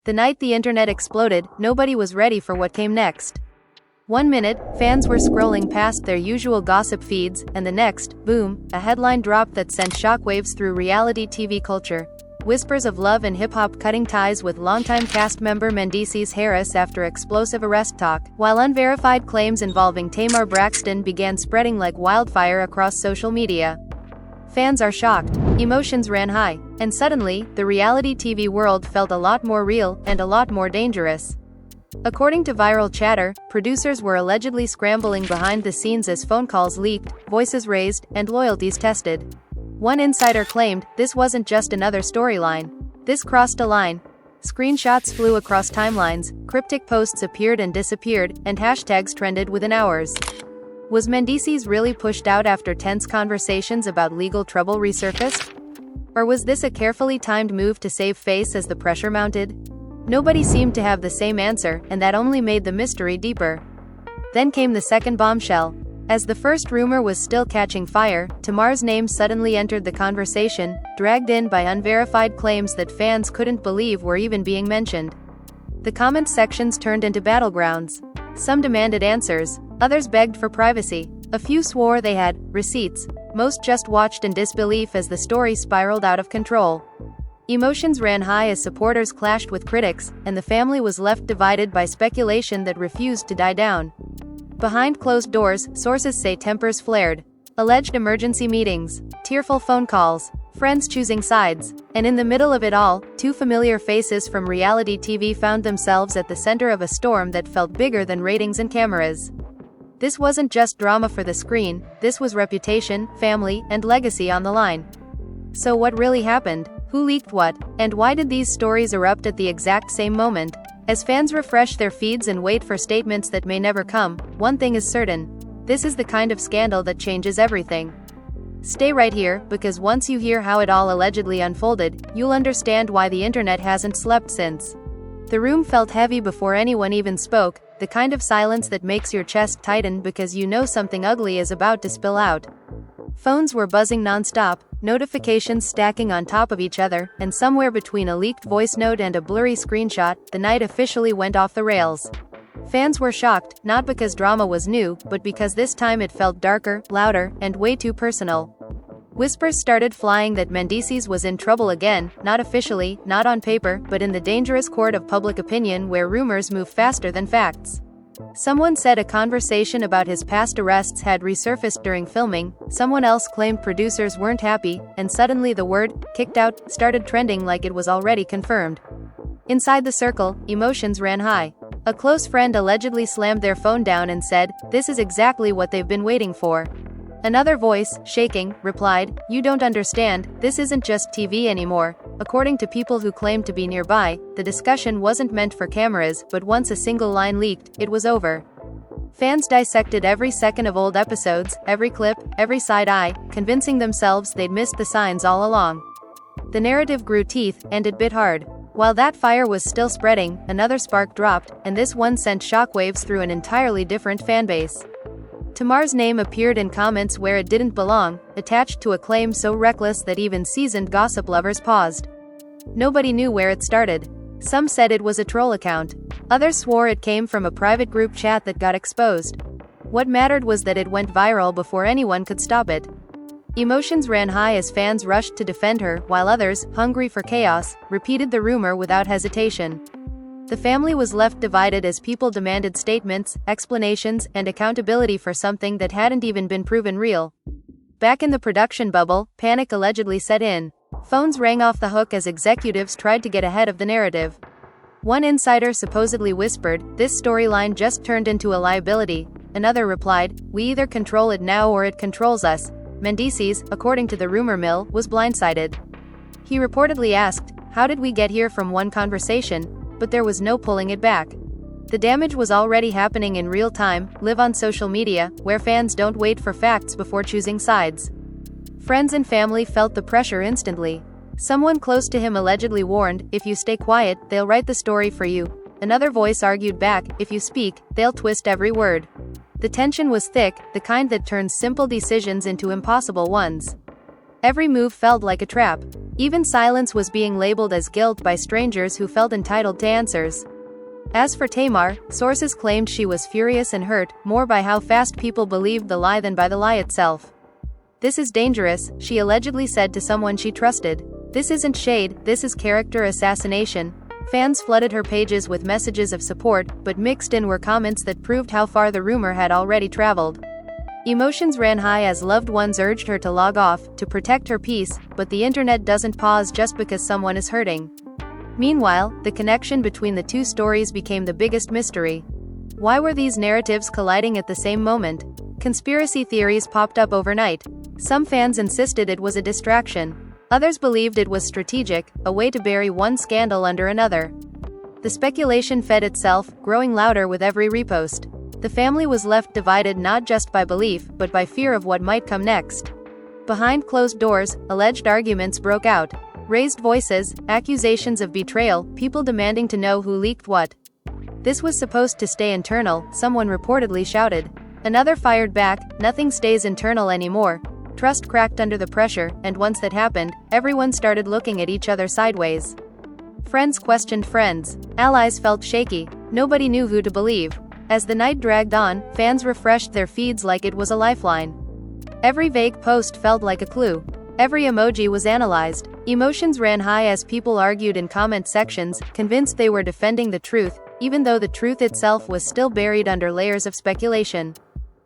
The night the internet exploded, nobody was ready for what came next. 1 minute, fans were scrolling past their usual gossip feeds, and the next, boom, a headline dropped that sent shockwaves through reality TV culture. Whispers of love and hip-hop cutting ties with longtime cast member Mendeecees Harris after explosive arrest talk, while unverified claims involving Tamar Braxton began spreading like wildfire across social media. Fans are shocked, emotions ran high, and suddenly, the reality TV world felt a lot more real, and a lot more dangerous. According to viral chatter, producers were allegedly scrambling behind the scenes as phone calls leaked, voices raised, and loyalties tested. One insider claimed, this wasn't just another storyline. This crossed a line. Screenshots flew across timelines, cryptic posts appeared and disappeared, and hashtags trended within hours. Was Mendeecees really pushed out after tense conversations about legal trouble resurfaced? Or was this a carefully timed move to save face as the pressure mounted? Nobody seemed to have the same answer, and that only made the mystery deeper. Then came the second bombshell. As the first rumor was still catching fire, Tamar's name suddenly entered the conversation, dragged in by unverified claims that fans couldn't believe were even being mentioned. The comment sections turned into battlegrounds. Some demanded answers, others begged for privacy. A few swore they had receipts. Most just watched in disbelief as the story spiraled out of control. Emotions ran high as supporters clashed with critics, and the family was left divided by speculation that refused to die down. Behind closed doors, sources say tempers flared. Alleged emergency meetings, tearful phone calls, friends choosing sides, and in the middle of it all, two familiar faces from reality TV found themselves at the center of a storm that felt bigger than ratings and cameras. This wasn't just drama for the screen, this was reputation, family, and legacy on the line. So what really happened? Who leaked what? And why did these stories erupt at the exact same moment? As fans refresh their feeds and wait for statements that may never come, one thing is certain. This is the kind of scandal that changes everything. Stay right here, because once you hear how it all allegedly unfolded, you'll understand why the internet hasn't slept since. The room felt heavy before anyone even spoke, the kind of silence that makes your chest tighten because you know something ugly is about to spill out. Phones were buzzing non-stop, notifications stacking on top of each other, and somewhere between a leaked voice note and a blurry screenshot, the night officially went off the rails. Fans were shocked, not because drama was new, but because this time it felt darker, louder, and way too personal. Whispers started flying that Mendeecees was in trouble again, not officially, not on paper, but in the dangerous court of public opinion where rumors move faster than facts. Someone said a conversation about his past arrests had resurfaced during filming, someone else claimed producers weren't happy, and suddenly the word, kicked out, started trending like it was already confirmed. Inside the circle, emotions ran high. A close friend allegedly slammed their phone down and said, "This is exactly what they've been waiting for." Another voice, shaking, replied, "You don't understand, this isn't just TV anymore." According to people who claimed to be nearby, the discussion wasn't meant for cameras, but once a single line leaked, it was over. Fans dissected every second of old episodes, every clip, every side eye, convincing themselves they'd missed the signs all along. The narrative grew teeth, and it bit hard. While that fire was still spreading, another spark dropped, and this one sent shockwaves through an entirely different fanbase. Tamar's name appeared in comments where it didn't belong, attached to a claim so reckless that even seasoned gossip lovers paused. Nobody knew where it started. Some said it was a troll account. Others swore it came from a private group chat that got exposed. What mattered was that it went viral before anyone could stop it. Emotions ran high as fans rushed to defend her, while others, hungry for chaos, repeated the rumor without hesitation. The family was left divided as people demanded statements, explanations, and accountability for something that hadn't even been proven real. Back in the production bubble, panic allegedly set in. Phones rang off the hook as executives tried to get ahead of the narrative. One insider supposedly whispered, "This storyline just turned into a liability." Another replied, "We either control it now or it controls us." Mendeecees, according to the rumor mill, was blindsided. He reportedly asked, "How did we get here?" from one conversation, but there was no pulling it back. The damage was already happening in real time, live on social media, where fans don't wait for facts before choosing sides. Friends and family felt the pressure instantly. Someone close to him allegedly warned, "If you stay quiet, they'll write the story for you." Another voice argued back, "If you speak, they'll twist every word." The tension was thick, the kind that turns simple decisions into impossible ones. Every move felt like a trap. Even silence was being labeled as guilt by strangers who felt entitled to answers. As for Tamar, sources claimed she was furious and hurt, more by how fast people believed the lie than by the lie itself. "This is dangerous," she allegedly said to someone she trusted. "This isn't shade, this is character assassination." Fans flooded her pages with messages of support, but mixed in were comments that proved how far the rumor had already traveled. Emotions ran high as loved ones urged her to log off, to protect her peace, but the internet doesn't pause just because someone is hurting. Meanwhile, the connection between the two stories became the biggest mystery. Why were these narratives colliding at the same moment? Conspiracy theories popped up overnight. Some fans insisted it was a distraction. Others believed it was strategic, a way to bury one scandal under another. The speculation fed itself, growing louder with every repost. The family was left divided not just by belief, but by fear of what might come next. Behind closed doors, alleged arguments broke out. Raised voices, accusations of betrayal, people demanding to know who leaked what. "This was supposed to stay internal," someone reportedly shouted. Another fired back, "Nothing stays internal anymore." Trust cracked under the pressure, and once that happened, everyone started looking at each other sideways. Friends questioned friends. Allies felt shaky. Nobody knew who to believe. As the night dragged on, fans refreshed their feeds like it was a lifeline. Every vague post felt like a clue. Every emoji was analyzed. Emotions ran high as people argued in comment sections, convinced they were defending the truth, even though the truth itself was still buried under layers of speculation.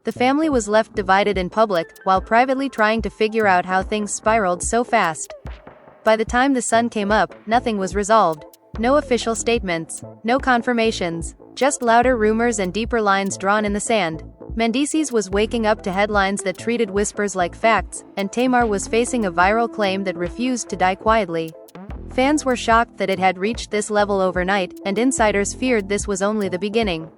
The family was left divided in public, while privately trying to figure out how things spiraled so fast. By the time the sun came up, nothing was resolved. No official statements. No confirmations. Just louder rumors and deeper lines drawn in the sand. Mendeecees was waking up to headlines that treated whispers like facts, and Tamar was facing a viral claim that refused to die quietly. Fans were shocked that it had reached this level overnight, and insiders feared this was only the beginning.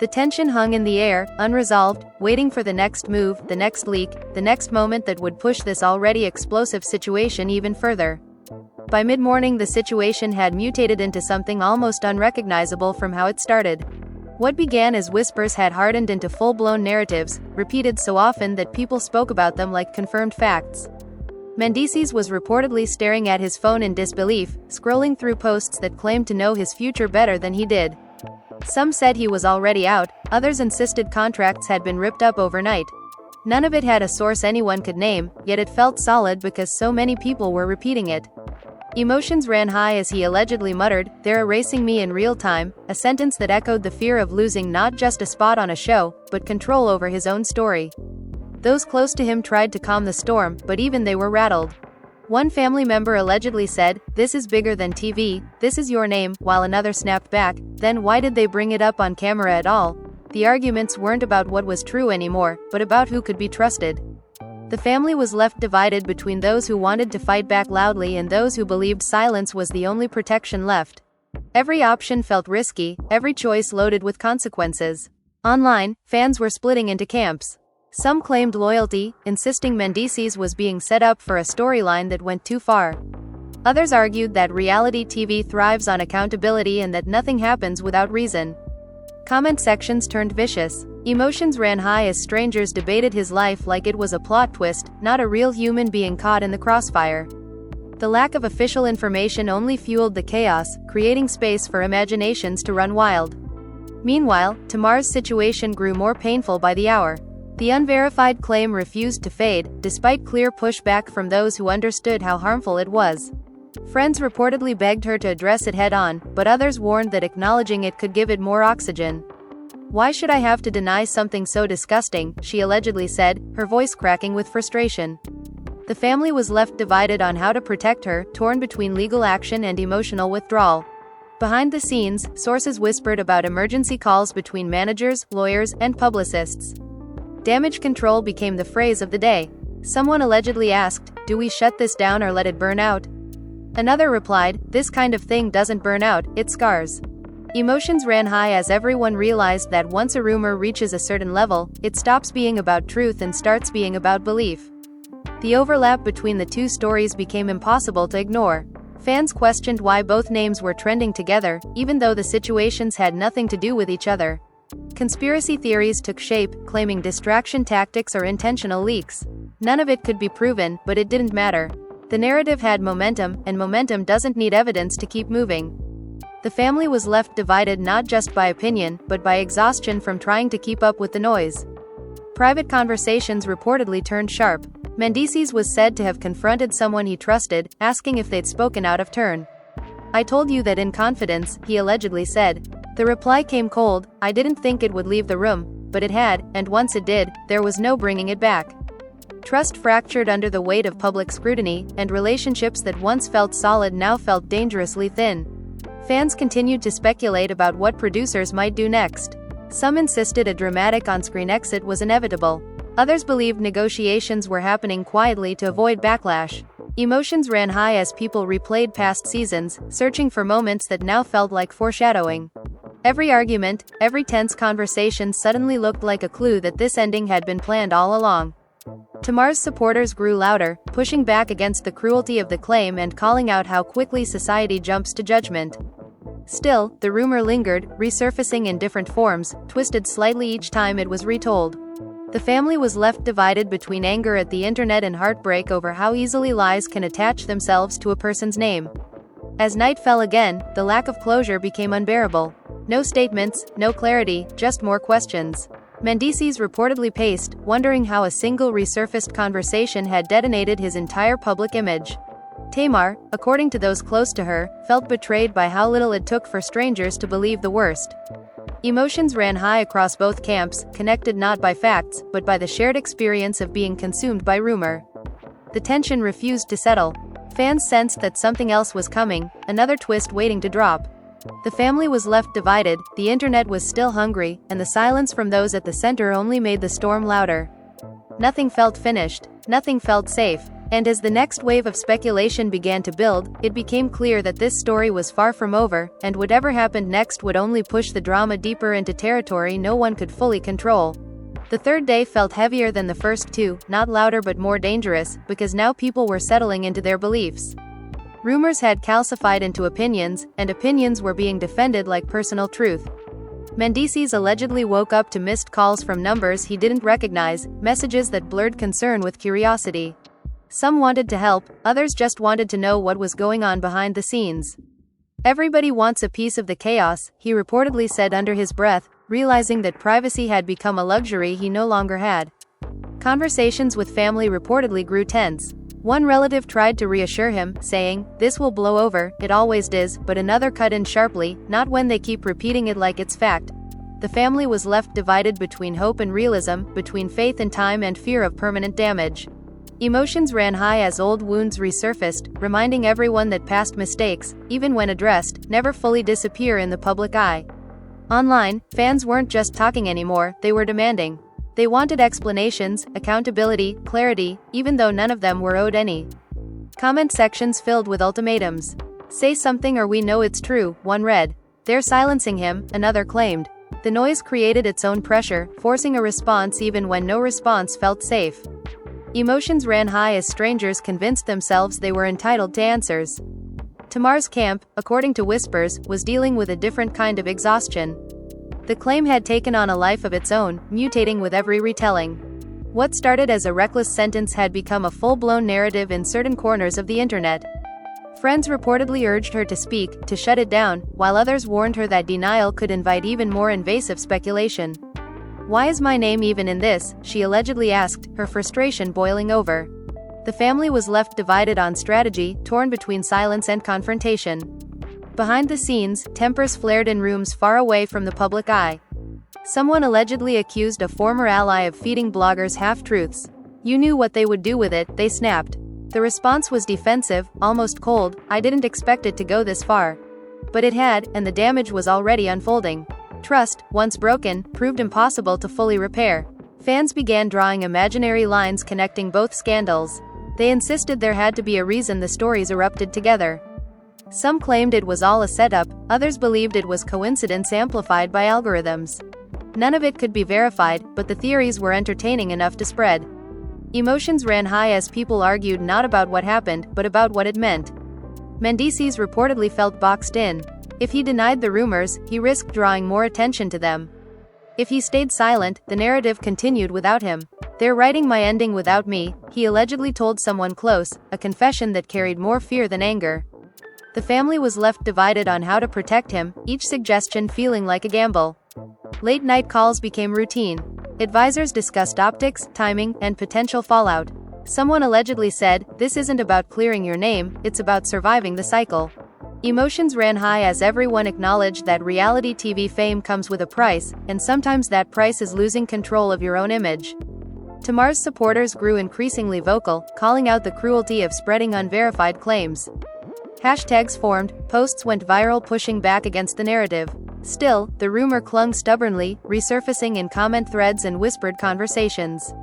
The tension hung in the air, unresolved, waiting for the next move, the next leak, the next moment that would push this already explosive situation even further. By mid-morning, the situation had mutated into something almost unrecognizable from how it started. What began as whispers had hardened into full-blown narratives, repeated so often that people spoke about them like confirmed facts. Mendeecees was reportedly staring at his phone in disbelief, scrolling through posts that claimed to know his future better than he did. Some said he was already out, others insisted contracts had been ripped up overnight. None of it had a source anyone could name, yet it felt solid because so many people were repeating it. Emotions ran high as he allegedly muttered, "They're erasing me in real time," a sentence that echoed the fear of losing not just a spot on a show, but control over his own story. Those close to him tried to calm the storm, but even they were rattled. One family member allegedly said, "This is bigger than TV, this is your name," while another snapped back, "Then why did they bring it up on camera at all?" The arguments weren't about what was true anymore, but about who could be trusted. The family was left divided between those who wanted to fight back loudly and those who believed silence was the only protection left. Every option felt risky, every choice loaded with consequences. Online, fans were splitting into camps. Some claimed loyalty, insisting Mendeecees was being set up for a storyline that went too far. Others argued that reality TV thrives on accountability and that nothing happens without reason. Comment sections turned vicious. Emotions ran high as strangers debated his life like it was a plot twist, not a real human being caught in the crossfire. The lack of official information only fueled the chaos, creating space for imaginations to run wild. Meanwhile, Tamar's situation grew more painful by the hour. The unverified claim refused to fade, despite clear pushback from those who understood how harmful it was. Friends reportedly begged her to address it head-on, but others warned that acknowledging it could give it more oxygen. "Why should I have to deny something so disgusting?" she allegedly said, her voice cracking with frustration. The family was left divided on how to protect her, torn between legal action and emotional withdrawal. Behind the scenes, sources whispered about emergency calls between managers, lawyers, and publicists. Damage control became the phrase of the day. Someone allegedly asked, "Do we shut this down or let it burn out?" Another replied, "This kind of thing doesn't burn out, it scars." Emotions ran high as everyone realized that once a rumor reaches a certain level, it stops being about truth and starts being about belief. The overlap between the two stories became impossible to ignore. Fans questioned why both names were trending together, even though the situations had nothing to do with each other. Conspiracy theories took shape, claiming distraction tactics or intentional leaks. None of it could be proven, but it didn't matter. The narrative had momentum, and momentum doesn't need evidence to keep moving. The family was left divided not just by opinion, but by exhaustion from trying to keep up with the noise. Private conversations reportedly turned sharp. Mendeecees was said to have confronted someone he trusted, asking if they'd spoken out of turn. "I told you that in confidence," he allegedly said. The reply came cold. "I didn't think it would leave the room, but it had, and once it did, there was no bringing it back." Trust fractured under the weight of public scrutiny, and relationships that once felt solid now felt dangerously thin. Fans continued to speculate about what producers might do next. Some insisted a dramatic on-screen exit was inevitable. Others believed negotiations were happening quietly to avoid backlash. Emotions ran high as people replayed past seasons, searching for moments that now felt like foreshadowing. Every argument, every tense conversation suddenly looked like a clue that this ending had been planned all along. Tamar's supporters grew louder, pushing back against the cruelty of the claim and calling out how quickly society jumps to judgment. Still, the rumor lingered, resurfacing in different forms, twisted slightly each time it was retold. The family was left divided between anger at the internet and heartbreak over how easily lies can attach themselves to a person's name. As night fell again, the lack of closure became unbearable. No statements, no clarity, just more questions. Mendeecees reportedly paced, wondering how a single resurfaced conversation had detonated his entire public image. Tamar, according to those close to her, felt betrayed by how little it took for strangers to believe the worst. Emotions ran high across both camps, connected not by facts, but by the shared experience of being consumed by rumor. The tension refused to settle. Fans sensed that something else was coming, another twist waiting to drop. The family was left divided, the internet was still hungry, and the silence from those at the center only made the storm louder. Nothing felt finished, nothing felt safe, and as the next wave of speculation began to build, it became clear that this story was far from over, and whatever happened next would only push the drama deeper into territory no one could fully control. The third day felt heavier than the first two, not louder but more dangerous, because now people were settling into their beliefs. Rumors had calcified into opinions, and opinions were being defended like personal truth. Mendeecees allegedly woke up to missed calls from numbers he didn't recognize, messages that blurred concern with curiosity. Some wanted to help, others just wanted to know what was going on behind the scenes. "Everybody wants a piece of the chaos," he reportedly said under his breath, realizing that privacy had become a luxury he no longer had. Conversations with family reportedly grew tense. One relative tried to reassure him, saying, "This will blow over, it always does," but another cut in sharply, "Not when they keep repeating it like it's fact." The family was left divided between hope and realism, between faith in time and fear of permanent damage. Emotions ran high as old wounds resurfaced, reminding everyone that past mistakes, even when addressed, never fully disappear in the public eye. Online, fans weren't just talking anymore, they were demanding. They wanted explanations, accountability, clarity, even though none of them were owed any. Comment sections filled with ultimatums. "Say something or we know it's true," one read. "They're silencing him," another claimed. The noise created its own pressure, forcing a response even when no response felt safe. Emotions ran high as strangers convinced themselves they were entitled to answers. Tamar's camp, according to whispers, was dealing with a different kind of exhaustion. The claim had taken on a life of its own, mutating with every retelling. What started as a reckless sentence had become a full-blown narrative in certain corners of the internet. Friends reportedly urged her to speak, to shut it down, while others warned her that denial could invite even more invasive speculation. "Why is my name even in this?" she allegedly asked, her frustration boiling over. The family was left divided on strategy, torn between silence and confrontation. Behind the scenes, tempers flared in rooms far away from the public eye. Someone allegedly accused a former ally of feeding bloggers half-truths. "You knew what they would do with it," they snapped. The response was defensive, almost cold. "I didn't expect it to go this far." But it had, and the damage was already unfolding. Trust, once broken, proved impossible to fully repair. Fans began drawing imaginary lines connecting both scandals. They insisted there had to be a reason the stories erupted together. Some claimed it was all a setup, others believed it was coincidence amplified by algorithms. None of it could be verified, but the theories were entertaining enough to spread. Emotions ran high as people argued not about what happened, but about what it meant. Mendeecees reportedly felt boxed in. If he denied the rumors, he risked drawing more attention to them. If he stayed silent, the narrative continued without him. "They're writing my ending without me," he allegedly told someone close, a confession that carried more fear than anger. The family was left divided on how to protect him, each suggestion feeling like a gamble. Late-night calls became routine. Advisors discussed optics, timing, and potential fallout. Someone allegedly said, "This isn't about clearing your name, it's about surviving the cycle." Emotions ran high as everyone acknowledged that reality TV fame comes with a price, and sometimes that price is losing control of your own image. Tamar's supporters grew increasingly vocal, calling out the cruelty of spreading unverified claims. Hashtags formed, posts went viral pushing back against the narrative. Still, the rumor clung stubbornly, resurfacing in comment threads and whispered conversations.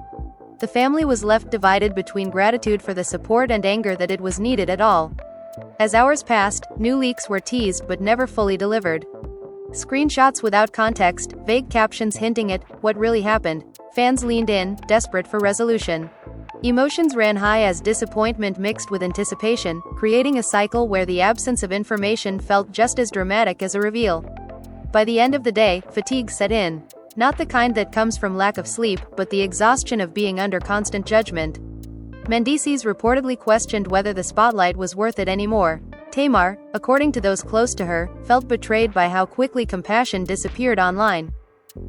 The family was left divided between gratitude for the support and anger that it was needed at all. As hours passed, new leaks were teased but never fully delivered. Screenshots without context, vague captions hinting at what really happened. Fans leaned in, desperate for resolution. Emotions ran high as disappointment mixed with anticipation, creating a cycle where the absence of information felt just as dramatic as a reveal. By the end of the day, fatigue set in. Not the kind that comes from lack of sleep, but the exhaustion of being under constant judgment. Mendeecees reportedly questioned whether the spotlight was worth it anymore. Tamar, according to those close to her, felt betrayed by how quickly compassion disappeared online.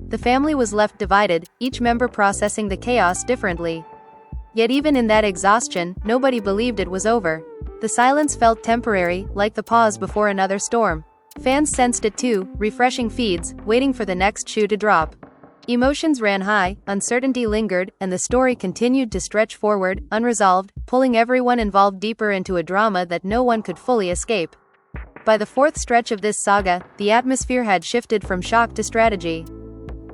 The family was left divided, each member processing the chaos differently. Yet even in that exhaustion, nobody believed it was over. The silence felt temporary, like the pause before another storm. Fans sensed it too, refreshing feeds, waiting for the next shoe to drop. Emotions ran high, uncertainty lingered, and the story continued to stretch forward, unresolved, pulling everyone involved deeper into a drama that no one could fully escape. By the fourth stretch of this saga, the atmosphere had shifted from shock to strategy.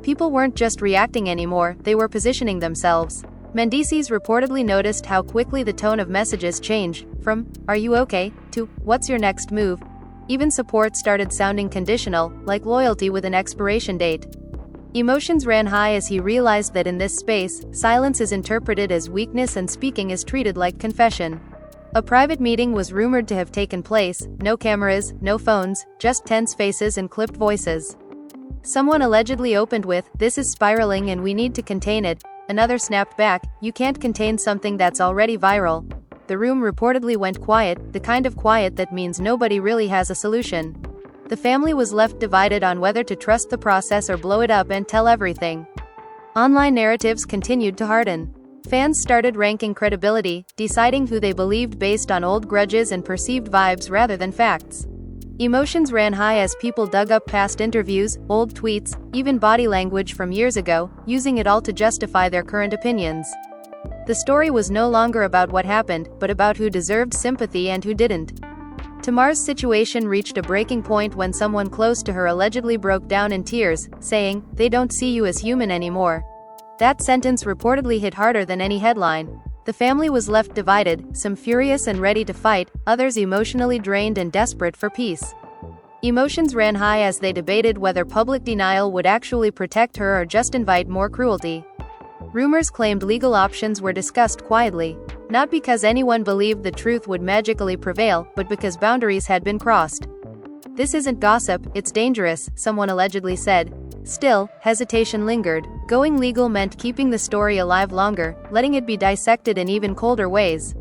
People weren't just reacting anymore, they were positioning themselves. Mendeecees reportedly noticed how quickly the tone of messages changed, from, "Are you okay?" to, "What's your next move?" Even support started sounding conditional, like loyalty with an expiration date. Emotions ran high as he realized that in this space, silence is interpreted as weakness and speaking is treated like confession. A private meeting was rumored to have taken place, no cameras, no phones, just tense faces and clipped voices. Someone allegedly opened with, "This is spiraling and we need to contain it." Another snapped back, "You can't contain something that's already viral." The room reportedly went quiet, the kind of quiet that means nobody really has a solution. The family was left divided on whether to trust the process or blow it up and tell everything. Online narratives continued to harden. Fans started ranking credibility, deciding who they believed based on old grudges and perceived vibes rather than facts. Emotions ran high as people dug up past interviews, old tweets, even body language from years ago, using it all to justify their current opinions. The story was no longer about what happened, but about who deserved sympathy and who didn't. Tamar's situation reached a breaking point when someone close to her allegedly broke down in tears, saying, "They don't see you as human anymore." That sentence reportedly hit harder than any headline. The family was left divided, some furious and ready to fight, others emotionally drained and desperate for peace. Emotions ran high as they debated whether public denial would actually protect her or just invite more cruelty. Rumors claimed legal options were discussed quietly, not because anyone believed the truth would magically prevail, but because boundaries had been crossed. "This isn't gossip, it's dangerous," someone allegedly said. Still, hesitation lingered. Going legal meant keeping the story alive longer, letting it be dissected in even colder ways.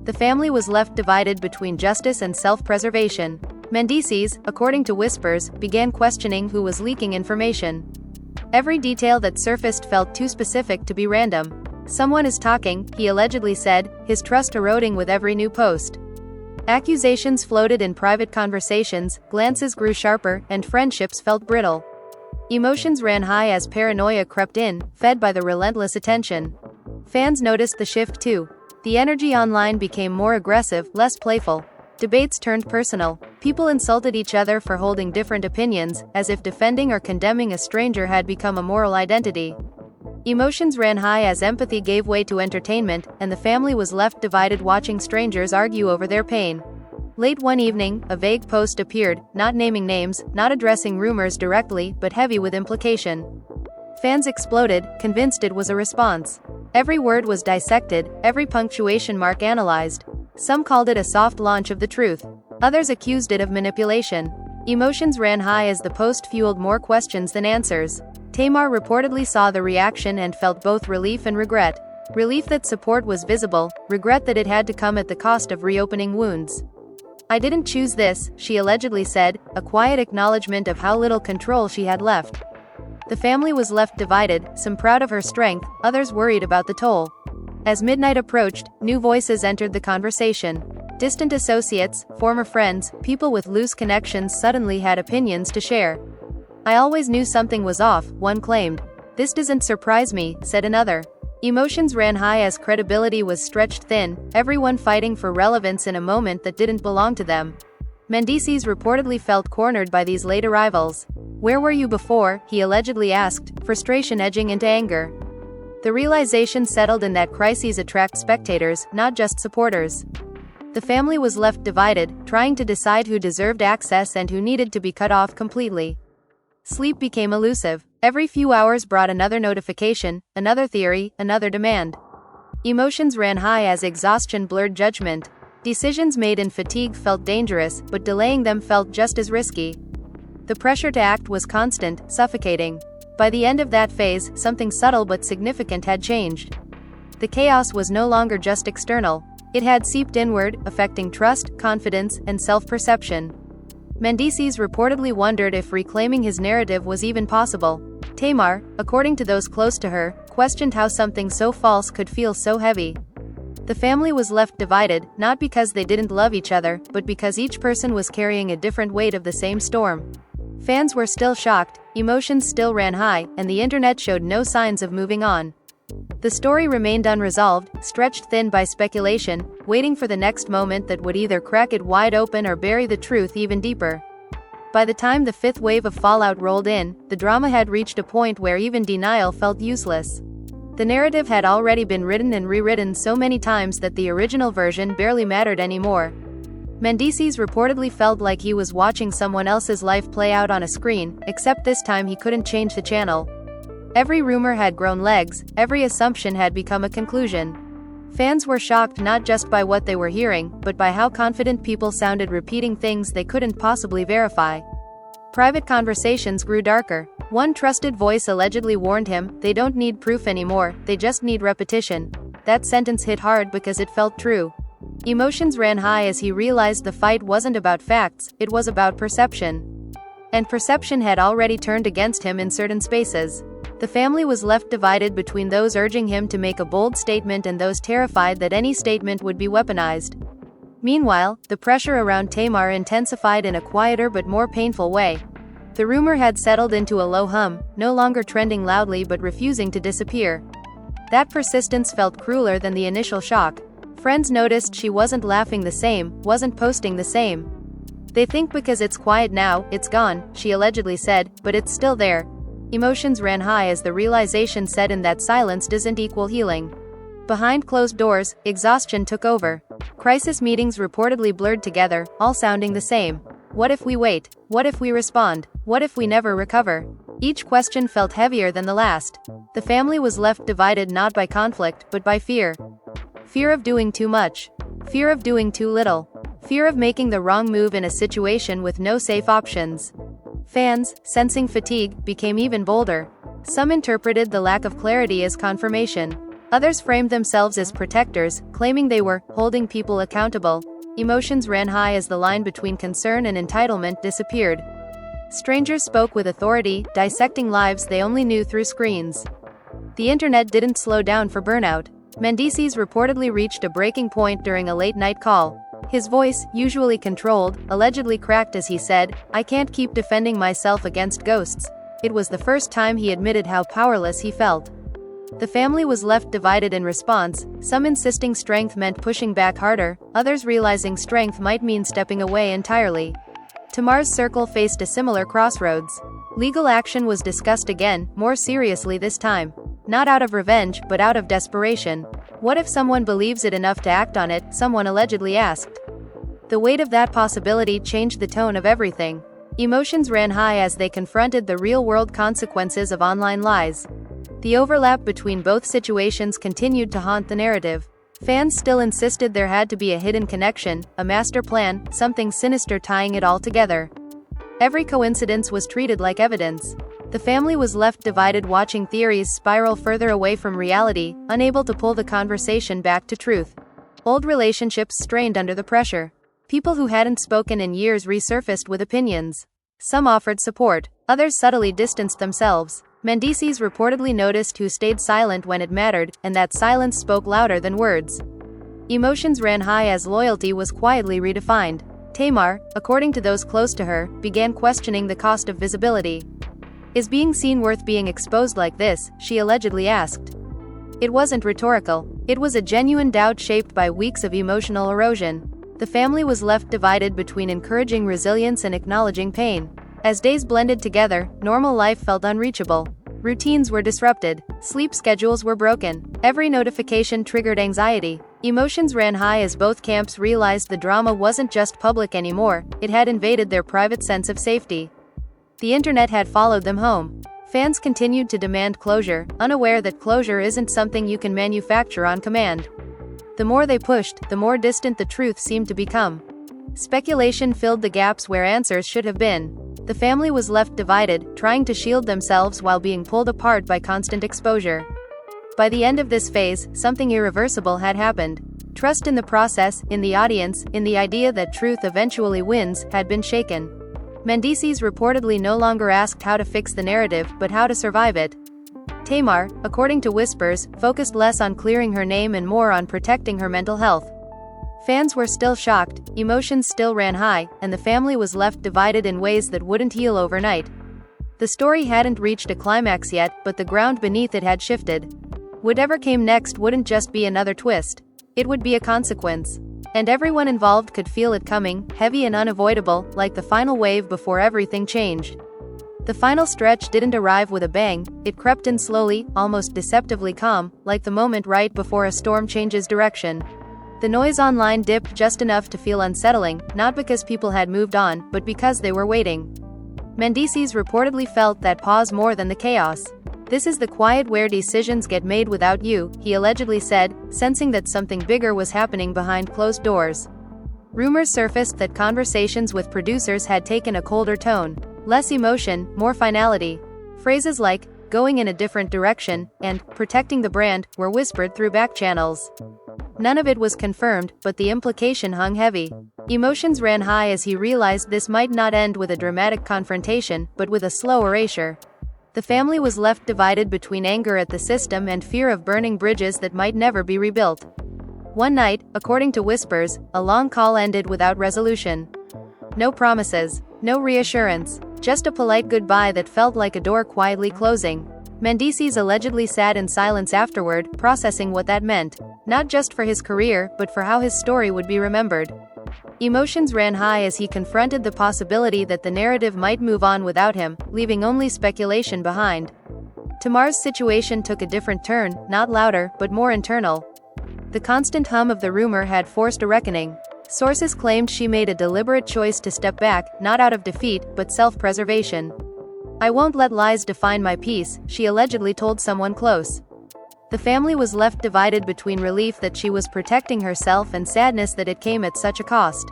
The family was left divided between justice and self-preservation. Mendeecees, according to whispers, began questioning who was leaking information. Every detail that surfaced felt too specific to be random. "Someone is talking," he allegedly said, his trust eroding with every new post. Accusations floated in private conversations, glances grew sharper, and friendships felt brittle. Emotions ran high as paranoia crept in, fed by the relentless attention. Fans noticed the shift too. The energy online became more aggressive, less playful. Debates turned personal. People insulted each other for holding different opinions, as if defending or condemning a stranger had become a moral identity. Emotions ran high as empathy gave way to entertainment, and the family was left divided watching strangers argue over their pain. Late one evening, a vague post appeared, not naming names, not addressing rumors directly, but heavy with implication. Fans exploded, convinced it was a response. Every word was dissected, every punctuation mark analyzed. Some called it a soft launch of the truth. Others accused it of manipulation. Emotions ran high as the post fueled more questions than answers. Tamar reportedly saw the reaction and felt both relief and regret. Relief that support was visible, regret that it had to come at the cost of reopening wounds. "I didn't choose this," she allegedly said, a quiet acknowledgement of how little control she had left. The family was left divided, some proud of her strength, others worried about the toll. As midnight approached, new voices entered the conversation. Distant associates, former friends, people with loose connections suddenly had opinions to share. "I always knew something was off," one claimed. "This doesn't surprise me," said another. Emotions ran high as credibility was stretched thin, everyone fighting for relevance in a moment that didn't belong to them. Mendeecees reportedly felt cornered by these late arrivals. "Where were you before?" he allegedly asked, frustration edging into anger. The realization settled in that crises attract spectators, not just supporters. The family was left divided, trying to decide who deserved access and who needed to be cut off completely. Sleep became elusive. Every few hours brought another notification, another theory, another demand. Emotions ran high as exhaustion blurred judgment. Decisions made in fatigue felt dangerous, but delaying them felt just as risky. The pressure to act was constant, suffocating. By the end of that phase, something subtle but significant had changed. The chaos was no longer just external. It had seeped inward, affecting trust, confidence, and self-perception. Mendeecees reportedly wondered if reclaiming his narrative was even possible. Tamar, according to those close to her, questioned how something so false could feel so heavy. The family was left divided, not because they didn't love each other, but because each person was carrying a different weight of the same storm. Fans were still shocked, emotions still ran high, and the internet showed no signs of moving on. The story remained unresolved, stretched thin by speculation, waiting for the next moment that would either crack it wide open or bury the truth even deeper. By the time the fifth wave of fallout rolled in, the drama had reached a point where even denial felt useless. The narrative had already been written and rewritten so many times that the original version barely mattered anymore. Mendeecees reportedly felt like he was watching someone else's life play out on a screen, except this time he couldn't change the channel. Every rumor had grown legs, every assumption had become a conclusion. Fans were shocked not just by what they were hearing, but by how confident people sounded repeating things they couldn't possibly verify. Private conversations grew darker. One trusted voice allegedly warned him, "They don't need proof anymore, they just need repetition." That sentence hit hard because it felt true. Emotions ran high as he realized the fight wasn't about facts, it was about perception. And perception had already turned against him in certain spaces. The family was left divided between those urging him to make a bold statement and those terrified that any statement would be weaponized. Meanwhile, the pressure around Tamar intensified in a quieter but more painful way. The rumor had settled into a low hum, no longer trending loudly but refusing to disappear. That persistence felt crueler than the initial shock. Friends noticed she wasn't laughing the same, wasn't posting the same. "They think because it's quiet now, it's gone," she allegedly said, "but it's still there." Emotions ran high as the realization set in that silence doesn't equal healing. Behind closed doors, exhaustion took over. Crisis meetings reportedly blurred together, all sounding the same. What if we wait? What if we respond? What if we never recover? Each question felt heavier than the last. The family was left divided not by conflict, but by fear. Fear of doing too much. Fear of doing too little. Fear of making the wrong move in a situation with no safe options. Fans, sensing fatigue, became even bolder. Some interpreted the lack of clarity as confirmation. Others framed themselves as protectors, claiming they were holding people accountable. Emotions ran high as the line between concern and entitlement disappeared. Strangers spoke with authority, dissecting lives they only knew through screens. The internet didn't slow down for burnout. Mendeecees reportedly reached a breaking point during a late-night call. His voice, usually controlled, allegedly cracked as he said, "I can't keep defending myself against ghosts." It was the first time he admitted how powerless he felt. The family was left divided in response, some insisting strength meant pushing back harder, others realizing strength might mean stepping away entirely. Tamar's circle faced a similar crossroads. Legal action was discussed again, more seriously this time. Not out of revenge, but out of desperation. What if someone believes it enough to act on it, someone allegedly asked. The weight of that possibility changed the tone of everything. Emotions ran high as they confronted the real-world consequences of online lies. The overlap between both situations continued to haunt the narrative. Fans still insisted there had to be a hidden connection, a master plan, something sinister tying it all together. Every coincidence was treated like evidence. The family was left divided, watching theories spiral further away from reality, unable to pull the conversation back to truth. Old relationships strained under the pressure. People who hadn't spoken in years resurfaced with opinions. Some offered support, others subtly distanced themselves. Mendeecees reportedly noticed who stayed silent when it mattered, and that silence spoke louder than words. Emotions ran high as loyalty was quietly redefined. Tamar, according to those close to her, began questioning the cost of visibility. "Is being seen worth being exposed like this?" she allegedly asked. It wasn't rhetorical. It was a genuine doubt shaped by weeks of emotional erosion. The family was left divided between encouraging resilience and acknowledging pain. As days blended together, normal life felt unreachable. Routines were disrupted. Sleep schedules were broken. Every notification triggered anxiety. Emotions ran high as both camps realized the drama wasn't just public anymore, it had invaded their private sense of safety. The internet had followed them home. Fans continued to demand closure, unaware that closure isn't something you can manufacture on command. The more they pushed, the more distant the truth seemed to become. Speculation filled the gaps where answers should have been. The family was left divided, trying to shield themselves while being pulled apart by constant exposure. By the end of this phase, something irreversible had happened. Trust in the process, in the audience, in the idea that truth eventually wins, had been shaken. Mendeecees reportedly no longer asked how to fix the narrative, but how to survive it. Tamar, according to whispers, focused less on clearing her name and more on protecting her mental health. Fans were still shocked, emotions still ran high, and the family was left divided in ways that wouldn't heal overnight. The story hadn't reached a climax yet, but the ground beneath it had shifted. Whatever came next wouldn't just be another twist. It would be a consequence. And everyone involved could feel it coming, heavy and unavoidable, like the final wave before everything changed. The final stretch didn't arrive with a bang, it crept in slowly, almost deceptively calm, like the moment right before a storm changes direction. The noise online dipped just enough to feel unsettling, not because people had moved on, but because they were waiting. Mendeecees reportedly felt that pause more than the chaos. "This is the quiet where decisions get made without you," he allegedly said, sensing that something bigger was happening behind closed doors. Rumors surfaced that conversations with producers had taken a colder tone. Less emotion, more finality. Phrases like, "going in a different direction," and "protecting the brand," were whispered through back channels. None of it was confirmed, but the implication hung heavy. Emotions ran high as he realized this might not end with a dramatic confrontation, but with a slow erasure. The family was left divided between anger at the system and fear of burning bridges that might never be rebuilt. One night, according to whispers, a long call ended without resolution. No promises, no reassurance, just a polite goodbye that felt like a door quietly closing. Mendeecees allegedly sat in silence afterward, processing what that meant, not just for his career, but for how his story would be remembered. Emotions ran high as he confronted the possibility that the narrative might move on without him, leaving only speculation behind. Tamar's situation took a different turn, not louder, but more internal. The constant hum of the rumor had forced a reckoning. Sources claimed she made a deliberate choice to step back, not out of defeat, but self-preservation. "I won't let lies define my peace," she allegedly told someone close. The family was left divided between relief that she was protecting herself and sadness that it came at such a cost.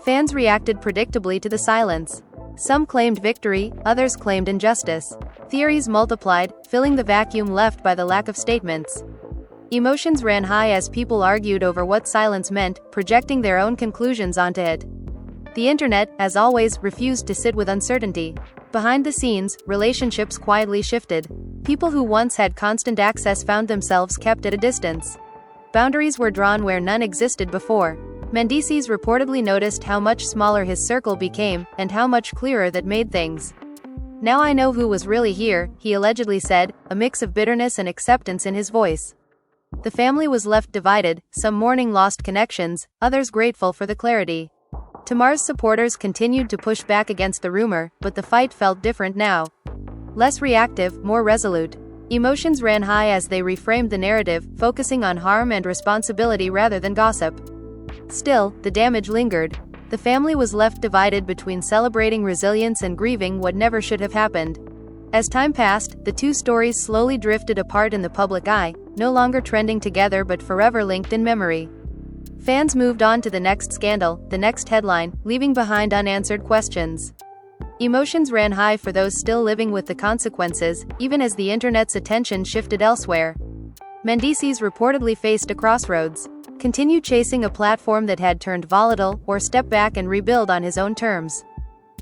Fans reacted predictably to the silence. Some claimed victory, others claimed injustice. Theories multiplied, filling the vacuum left by the lack of statements. Emotions ran high as people argued over what silence meant, projecting their own conclusions onto it. The internet, as always, refused to sit with uncertainty. Behind the scenes, relationships quietly shifted. People who once had constant access found themselves kept at a distance. Boundaries were drawn where none existed before. Mendeecees reportedly noticed how much smaller his circle became, and how much clearer that made things. "Now I know who was really here," he allegedly said, a mix of bitterness and acceptance in his voice. The family was left divided, some mourning lost connections, others grateful for the clarity. Tamar's supporters continued to push back against the rumor, but the fight felt different now. Less reactive, more resolute. Emotions ran high as they reframed the narrative, focusing on harm and responsibility rather than gossip. Still, the damage lingered. The family was left divided between celebrating resilience and grieving what never should have happened. As time passed, the two stories slowly drifted apart in the public eye, no longer trending together but forever linked in memory. Fans moved on to the next scandal, the next headline, leaving behind unanswered questions. Emotions ran high for those still living with the consequences, even as the internet's attention shifted elsewhere. Mendeecees reportedly faced a crossroads. Continue chasing a platform that had turned volatile, or step back and rebuild on his own terms.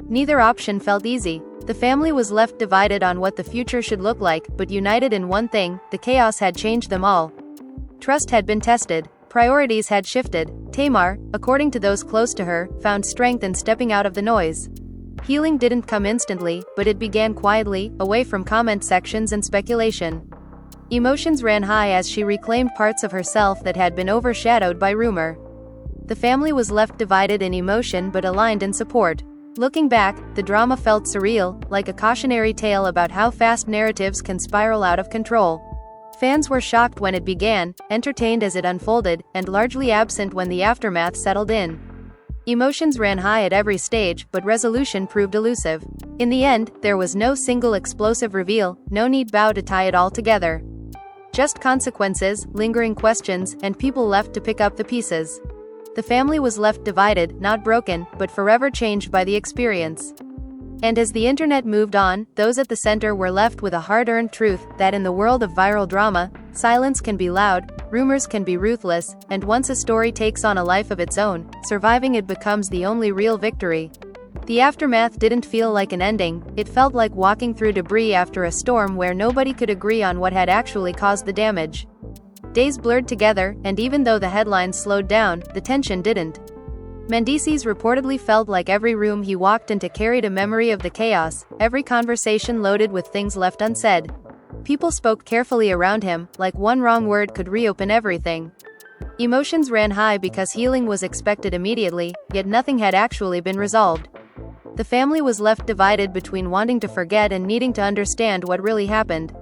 Neither option felt easy. The family was left divided on what the future should look like, but united in one thing: the chaos had changed them all. Trust had been tested. Priorities had shifted. Tamar, according to those close to her, found strength in stepping out of the noise. Healing didn't come instantly, but it began quietly, away from comment sections and speculation. Emotions ran high as she reclaimed parts of herself that had been overshadowed by rumor. The family was left divided in emotion but aligned in support. Looking back, the drama felt surreal, like a cautionary tale about how fast narratives can spiral out of control. Fans were shocked when it began, entertained as it unfolded, and largely absent when the aftermath settled in. Emotions ran high at every stage, but resolution proved elusive. In the end, there was no single explosive reveal, no neat bow to tie it all together. Just consequences, lingering questions, and people left to pick up the pieces. The family was left divided, not broken, but forever changed by the experience. And as the internet moved on, those at the center were left with a hard-earned truth that in the world of viral drama, silence can be loud, rumors can be ruthless, and once a story takes on a life of its own, surviving it becomes the only real victory. The aftermath didn't feel like an ending, it felt like walking through debris after a storm where nobody could agree on what had actually caused the damage. Days blurred together, and even though the headlines slowed down, the tension didn't. Mendeecees reportedly felt like every room he walked into carried a memory of the chaos, every conversation loaded with things left unsaid. People spoke carefully around him, like one wrong word could reopen everything. Emotions ran high because healing was expected immediately, yet nothing had actually been resolved. The family was left divided between wanting to forget and needing to understand what really happened.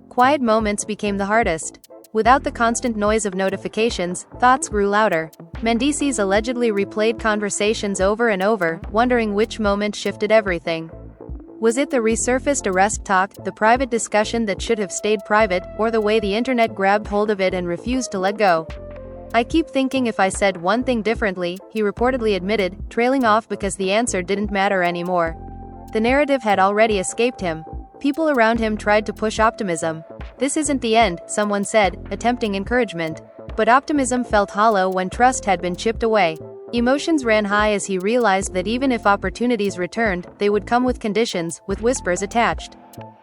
Quiet moments became the hardest. Without the constant noise of notifications, thoughts grew louder. Mendeecees allegedly replayed conversations over and over, wondering which moment shifted everything. Was it the resurfaced arrest talk, the private discussion that should have stayed private, or the way the internet grabbed hold of it and refused to let go? "I keep thinking if I said one thing differently," he reportedly admitted, trailing off because the answer didn't matter anymore. The narrative had already escaped him. People around him tried to push optimism. "This isn't the end," someone said, attempting encouragement. But optimism felt hollow when trust had been chipped away. Emotions ran high as he realized that even if opportunities returned, they would come with conditions, with whispers attached.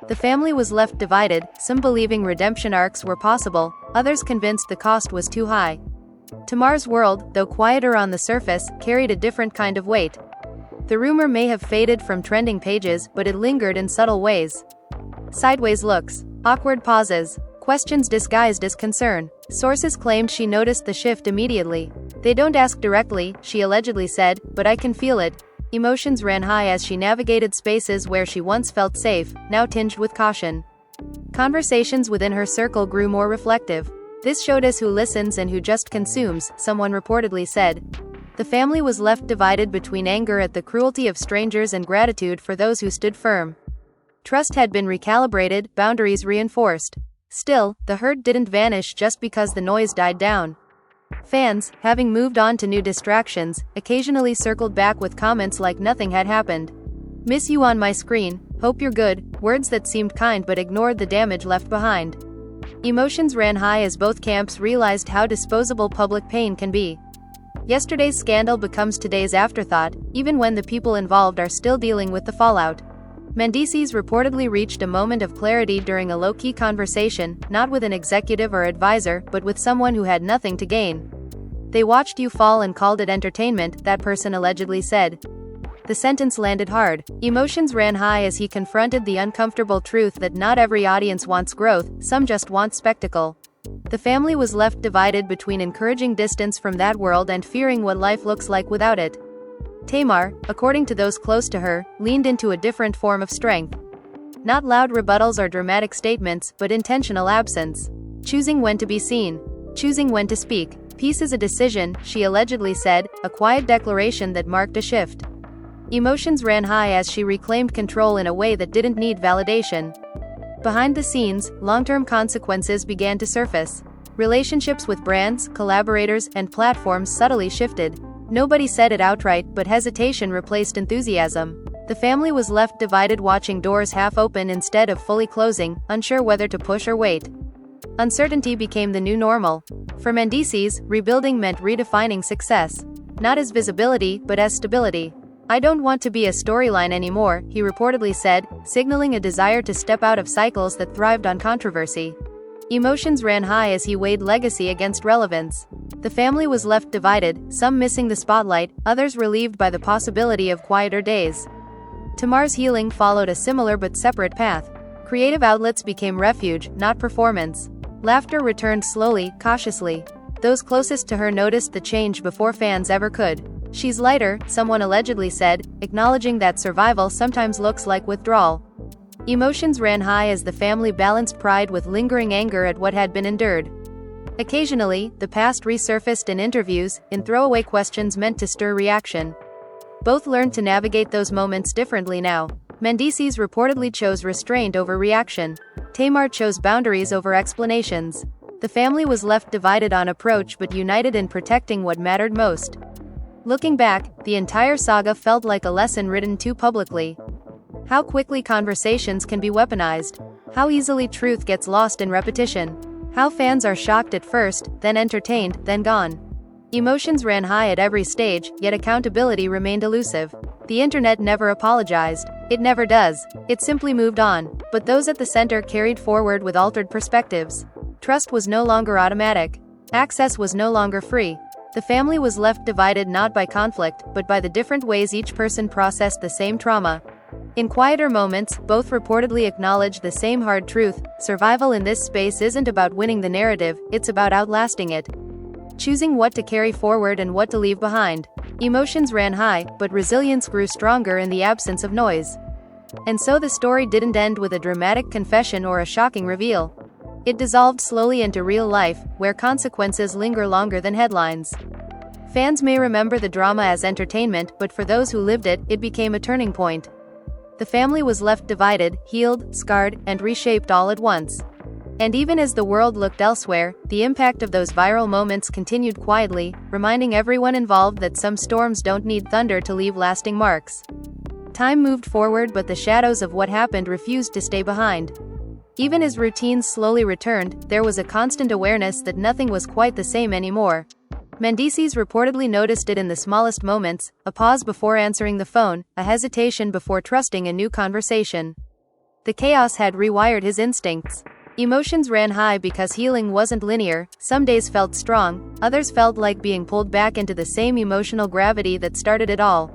The family was left divided, some believing redemption arcs were possible, others convinced the cost was too high. Tamar's world, though quieter on the surface, carried a different kind of weight. The rumor may have faded from trending pages, but it lingered in subtle ways. Sideways looks, awkward pauses, questions disguised as concern. Sources claimed she noticed the shift immediately. "They don't ask directly," she allegedly said, "but I can feel it." Emotions ran high as she navigated spaces where she once felt safe, now tinged with caution. Conversations within her circle grew more reflective. "This showed us who listens and who just consumes," someone reportedly said. The family was left divided between anger at the cruelty of strangers and gratitude for those who stood firm. Trust had been recalibrated, boundaries reinforced. Still, the hurt didn't vanish just because the noise died down. Fans, having moved on to new distractions, occasionally circled back with comments like nothing had happened. "Miss you on my screen, hope you're good," words that seemed kind but ignored the damage left behind. Emotions ran high as both camps realized how disposable public pain can be. Yesterday's scandal becomes today's afterthought, even when the people involved are still dealing with the fallout. Mendeecees reportedly reached a moment of clarity during a low-key conversation, not with an executive or advisor, but with someone who had nothing to gain. "They watched you fall and called it entertainment," that person allegedly said. The sentence landed hard. Emotions ran high as he confronted the uncomfortable truth that not every audience wants growth, some just want spectacle. The family was left divided between encouraging distance from that world and fearing what life looks like without it. Tamar, according to those close to her, leaned into a different form of strength. Not loud rebuttals or dramatic statements, but intentional absence. Choosing when to be seen. Choosing when to speak. "Peace is a decision," she allegedly said, a quiet declaration that marked a shift. Emotions ran high as she reclaimed control in a way that didn't need validation. Behind the scenes, long-term consequences began to surface. Relationships with brands, collaborators, and platforms subtly shifted. Nobody said it outright, but hesitation replaced enthusiasm. The family was left divided, watching doors half open instead of fully closing, unsure whether to push or wait. Uncertainty became the new normal. For Mendeecees, rebuilding meant redefining success. Not as visibility, but as stability. "I don't want to be a storyline anymore," he reportedly said, signaling a desire to step out of cycles that thrived on controversy. Emotions ran high as he weighed legacy against relevance. The family was left divided, some missing the spotlight, others relieved by the possibility of quieter days. Tamar's healing followed a similar but separate path. Creative outlets became refuge, not performance. Laughter returned slowly, cautiously. Those closest to her noticed the change before fans ever could. "She's lighter," someone allegedly said, acknowledging that survival sometimes looks like withdrawal. Emotions ran high as the family balanced pride with lingering anger at what had been endured. Occasionally, the past resurfaced in interviews, in throwaway questions meant to stir reaction. Both learned to navigate those moments differently now. Mendeecees reportedly chose restraint over reaction. Tamar chose boundaries over explanations. The family was left divided on approach but united in protecting what mattered most. Looking back, the entire saga felt like a lesson written too publicly. How quickly conversations can be weaponized. How easily truth gets lost in repetition. How fans are shocked at first, then entertained, then gone. Emotions ran high at every stage, yet accountability remained elusive. The internet never apologized. It never does. It simply moved on. But those at the center carried forward with altered perspectives. Trust was no longer automatic. Access was no longer free. The family was left divided not by conflict, but by the different ways each person processed the same trauma. In quieter moments, both reportedly acknowledged the same hard truth: survival in this space isn't about winning the narrative, it's about outlasting it. Choosing what to carry forward and what to leave behind. Emotions ran high, but resilience grew stronger in the absence of noise. And so the story didn't end with a dramatic confession or a shocking reveal. It dissolved slowly into real life, where consequences linger longer than headlines. Fans may remember the drama as entertainment, but for those who lived it, it became a turning point. The family was left divided, healed, scarred, and reshaped all at once. And even as the world looked elsewhere, the impact of those viral moments continued quietly, reminding everyone involved that some storms don't need thunder to leave lasting marks. Time moved forward, but the shadows of what happened refused to stay behind. Even as routines slowly returned, there was a constant awareness that nothing was quite the same anymore. Mendeecees reportedly noticed it in the smallest moments: a pause before answering the phone, a hesitation before trusting a new conversation. The chaos had rewired his instincts. Emotions ran high because healing wasn't linear. Some days felt strong, others felt like being pulled back into the same emotional gravity that started it all.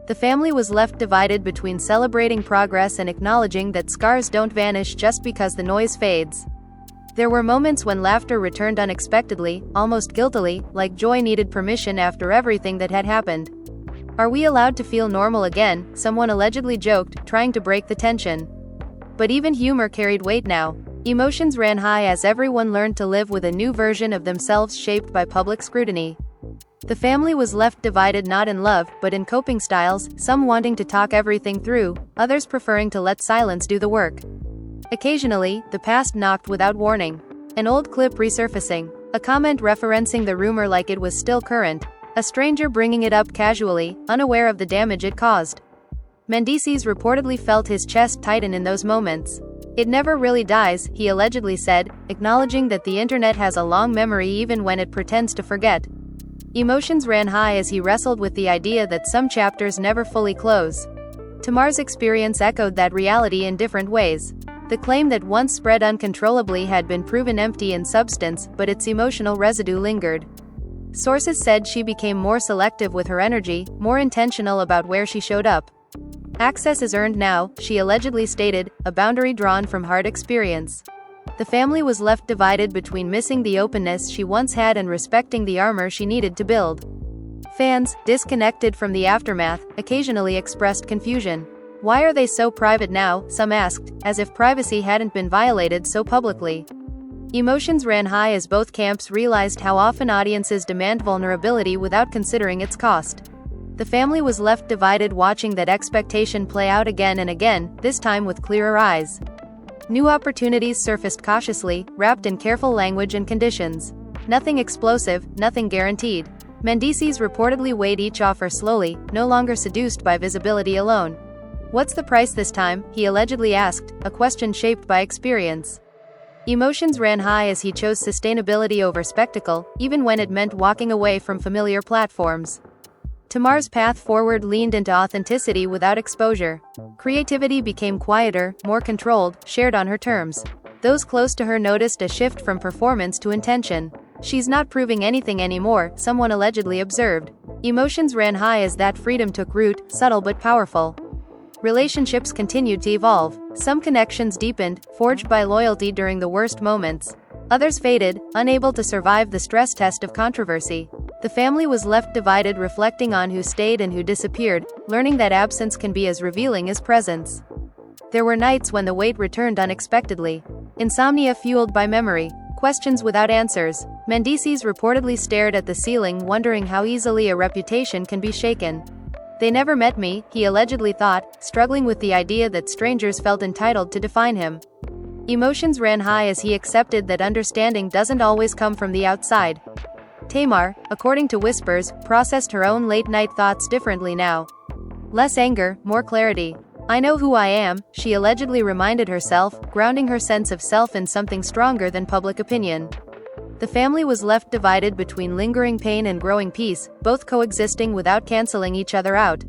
The family was left divided between celebrating progress and acknowledging that scars don't vanish just because the noise fades. There were moments when laughter returned unexpectedly, almost guiltily, like joy needed permission after everything that had happened. "Are we allowed to feel normal again?" someone allegedly joked, trying to break the tension. But even humor carried weight now. Emotions ran high as everyone learned to live with a new version of themselves shaped by public scrutiny. The family was left divided not in love, but in coping styles, some wanting to talk everything through, others preferring to let silence do the work. Occasionally, the past knocked without warning. An old clip resurfacing. A comment referencing the rumor like it was still current. A stranger bringing it up casually, unaware of the damage it caused. Mendeecees reportedly felt his chest tighten in those moments. "It never really dies," he allegedly said, acknowledging that the internet has a long memory even when it pretends to forget. Emotions ran high as he wrestled with the idea that some chapters never fully close. Tamar's experience echoed that reality in different ways. The claim that once spread uncontrollably had been proven empty in substance, but its emotional residue lingered. Sources said she became more selective with her energy, more intentional about where she showed up. "Access is earned now," she allegedly stated, a boundary drawn from hard experience. The family was left divided between missing the openness she once had and respecting the armor she needed to build. Fans, disconnected from the aftermath, occasionally expressed confusion. "Why are they so private now?" some asked, as if privacy hadn't been violated so publicly. Emotions ran high as both camps realized how often audiences demand vulnerability without considering its cost. The family was left divided, watching that expectation play out again and again, this time with clearer eyes. New opportunities surfaced cautiously, wrapped in careful language and conditions. Nothing explosive, nothing guaranteed. Mendeecees reportedly weighed each offer slowly, no longer seduced by visibility alone. "What's the price this time?" he allegedly asked, a question shaped by experience. Emotions ran high as he chose sustainability over spectacle, even when it meant walking away from familiar platforms. Tamar's path forward leaned into authenticity without exposure. Creativity became quieter, more controlled, shared on her terms. Those close to her noticed a shift from performance to intention. "She's not proving anything anymore," someone allegedly observed. Emotions ran high as that freedom took root, subtle but powerful. Relationships continued to evolve. Some connections deepened, forged by loyalty during the worst moments. Others faded, unable to survive the stress test of controversy. The family was left divided, reflecting on who stayed and who disappeared, learning that absence can be as revealing as presence. There were nights when the weight returned unexpectedly. Insomnia fueled by memory. Questions without answers. Mendeecees reportedly stared at the ceiling, wondering how easily a reputation can be shaken. "They never met me," he allegedly thought, struggling with the idea that strangers felt entitled to define him. Emotions ran high as he accepted that understanding doesn't always come from the outside. Tamar, according to whispers, processed her own late-night thoughts differently now. Less anger, more clarity. "I know who I am," she allegedly reminded herself, grounding her sense of self in something stronger than public opinion. The family was left divided between lingering pain and growing peace, both coexisting without canceling each other out.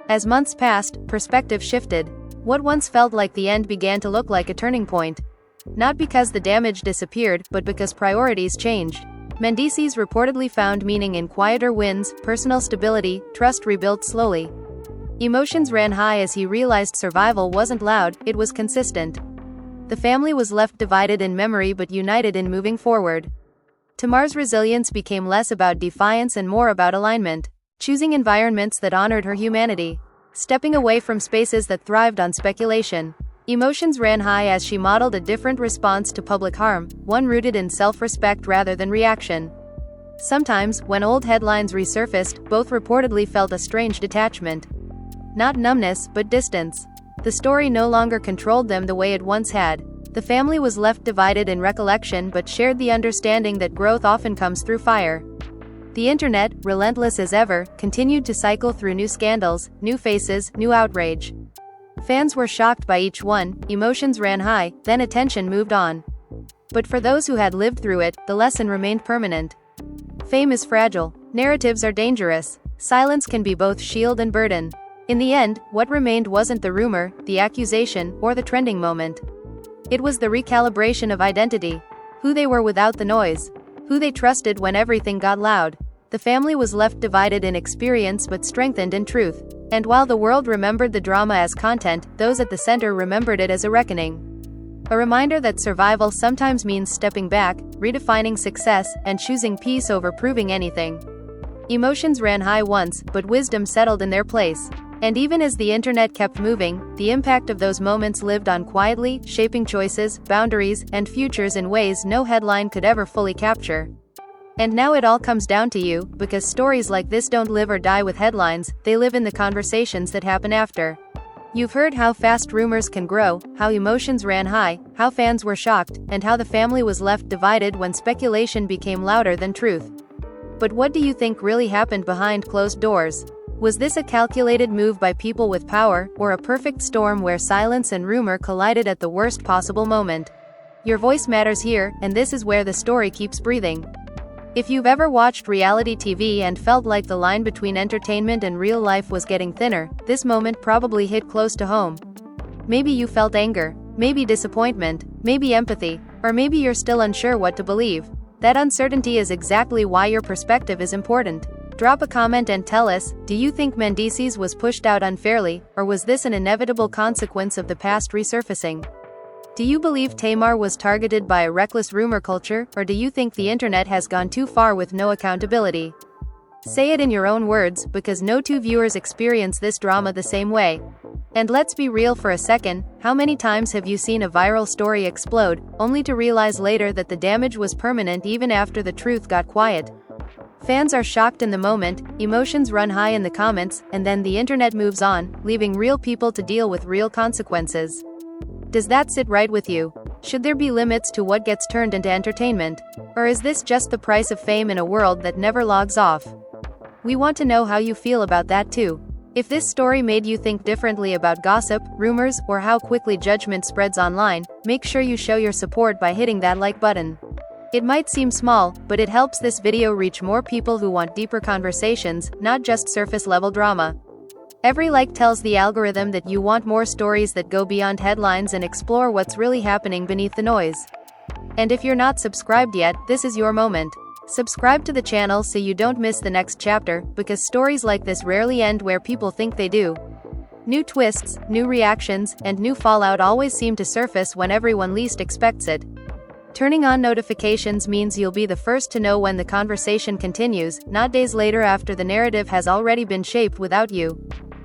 As months passed, perspective shifted. What once felt like the end began to look like a turning point. Not because the damage disappeared, but because priorities changed. Mendeecees reportedly found meaning in quieter wins, personal stability, trust rebuilt slowly. Emotions ran high as he realized survival wasn't loud, it was consistent. The family was left divided in memory but united in moving forward. Tamar's resilience became less about defiance and more about alignment, choosing environments that honored her humanity, stepping away from spaces that thrived on speculation. Emotions ran high as she modeled a different response to public harm, one rooted in self-respect rather than reaction. Sometimes, when old headlines resurfaced, both reportedly felt a strange detachment. Not numbness, but distance. The story no longer controlled them the way it once had. The family was left divided in recollection but shared the understanding that growth often comes through fire. The internet, relentless as ever, continued to cycle through new scandals, new faces, new outrage. Fans were shocked by each one, emotions ran high, then attention moved on. But for those who had lived through it, the lesson remained permanent. Fame is fragile. Narratives are dangerous. Silence can be both shield and burden. In the end, what remained wasn't the rumor, the accusation, or the trending moment. It was the recalibration of identity. Who they were without the noise. Who they trusted when everything got loud. The family was left divided in experience but strengthened in truth. And while the world remembered the drama as content, those at the center remembered it as a reckoning. A reminder that survival sometimes means stepping back, redefining success, and choosing peace over proving anything. Emotions ran high once, but wisdom settled in their place. And even as the internet kept moving, the impact of those moments lived on quietly, shaping choices, boundaries, and futures in ways no headline could ever fully capture. And now it all comes down to you, because stories like this don't live or die with headlines, they live in the conversations that happen after. You've heard how fast rumors can grow, how emotions ran high, how fans were shocked, and how the family was left divided when speculation became louder than truth. But what do you think really happened behind closed doors? Was this a calculated move by people with power, or a perfect storm where silence and rumor collided at the worst possible moment? Your voice matters here, and this is where the story keeps breathing. If you've ever watched reality TV and felt like the line between entertainment and real life was getting thinner, this moment probably hit close to home. Maybe you felt anger, maybe disappointment, maybe empathy, or maybe you're still unsure what to believe. That uncertainty is exactly why your perspective is important. Drop a comment and tell us, do you think Mendeecees was pushed out unfairly, or was this an inevitable consequence of the past resurfacing? Do you believe Tamar was targeted by a reckless rumor culture, or do you think the internet has gone too far with no accountability? Say it in your own words, because no two viewers experience this drama the same way. And let's be real for a second, how many times have you seen a viral story explode, only to realize later that the damage was permanent even after the truth got quiet? Fans are shocked in the moment, emotions run high in the comments, and then the internet moves on, leaving real people to deal with real consequences. Does that sit right with you? Should there be limits to what gets turned into entertainment? Or is this just the price of fame in a world that never logs off? We want to know how you feel about that too. If this story made you think differently about gossip, rumors, or how quickly judgment spreads online, make sure you show your support by hitting that like button. It might seem small, but it helps this video reach more people who want deeper conversations, not just surface-level drama. Every like tells the algorithm that you want more stories that go beyond headlines and explore what's really happening beneath the noise. And if you're not subscribed yet, this is your moment. Subscribe to the channel so you don't miss the next chapter, because stories like this rarely end where people think they do. New twists, new reactions, and new fallout always seem to surface when everyone least expects it. Turning on notifications means you'll be the first to know when the conversation continues, not days later after the narrative has already been shaped without you.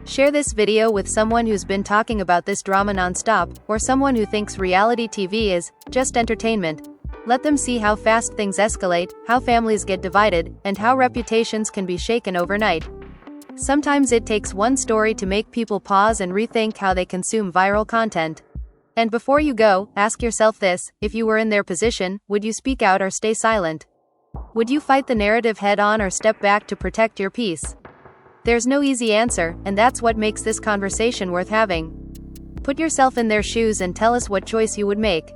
Share this video with someone who's been talking about this drama non-stop, or someone who thinks reality TV is just entertainment. Let them see how fast things escalate, how families get divided, and how reputations can be shaken overnight. Sometimes it takes one story to make people pause and rethink how they consume viral content. And before you go, ask yourself this: if you were in their position, would you speak out or stay silent? Would you fight the narrative head-on or step back to protect your peace? There's no easy answer, and that's what makes this conversation worth having. Put yourself in their shoes and tell us what choice you would make.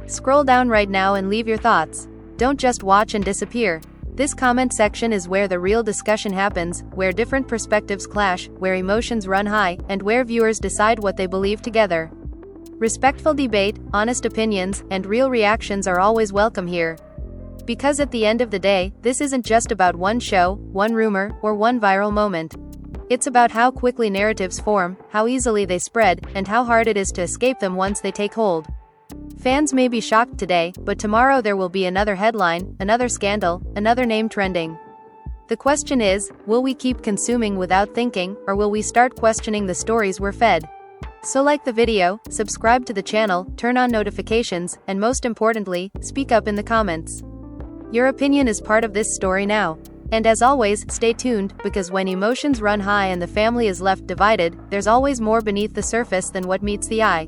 Scroll down right now and leave your thoughts. Don't just watch and disappear. This comment section is where the real discussion happens, where different perspectives clash, where emotions run high, and where viewers decide what they believe together. Respectful debate, honest opinions, and real reactions are always welcome here. Because at the end of the day, this isn't just about one show, one rumor, or one viral moment. It's about how quickly narratives form, how easily they spread, and how hard it is to escape them once they take hold. Fans may be shocked today, but tomorrow there will be another headline, another scandal, another name trending. The question is, will we keep consuming without thinking, or will we start questioning the stories we're fed? So like the video, subscribe to the channel, turn on notifications, and most importantly, speak up in the comments. Your opinion is part of this story now. And as always, stay tuned, because when emotions run high and the family is left divided, there's always more beneath the surface than what meets the eye.